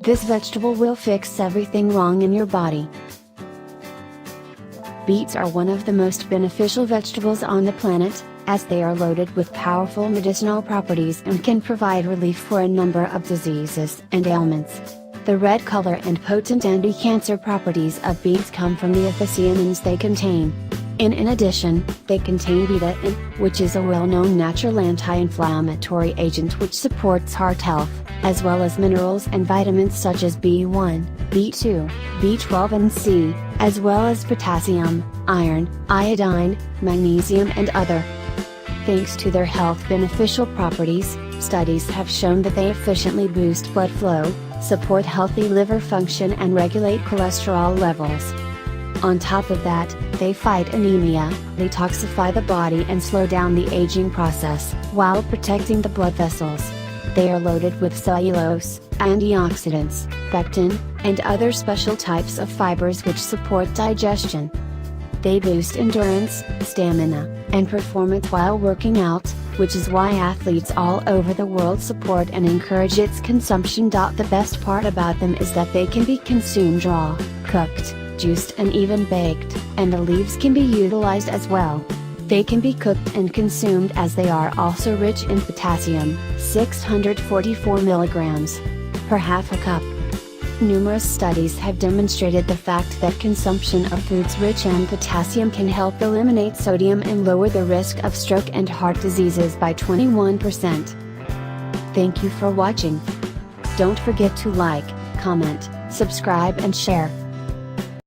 This vegetable will fix everything wrong in your body. Beets are one of the most beneficial vegetables on the planet, as they are loaded with powerful medicinal properties and can provide relief for a number of diseases and ailments. The red color and potent anti-cancer properties of beets come from the athocyanins they contain. In addition, they contain betaine, which is a well-known natural anti-inflammatory agent which supports heart health, as well as minerals and vitamins such as B1, B2, B12 and C, as well as potassium, iron, iodine, magnesium and other. Thanks to their health beneficial properties, studies have shown that they efficiently boost blood flow, support healthy liver function and regulate cholesterol levels. On top of that, they fight anemia, detoxify the body and slow down the aging process, while protecting the blood vessels. They are loaded with cellulose, antioxidants, pectin, and other special types of fibers which support digestion. They boost endurance, stamina, and performance while working out, which is why athletes all over the world support and encourage its consumption. The best part about them is that they can be consumed raw, cooked, juiced and even baked, and the leaves can be utilized as well. They can be cooked and consumed as they are also rich in potassium, 644 milligrams per half a cup. Numerous studies have demonstrated the fact that consumption of foods rich in potassium can help eliminate sodium and lower the risk of stroke and heart diseases by 21%. Thank you for watching. Don't forget to like, comment, subscribe and share.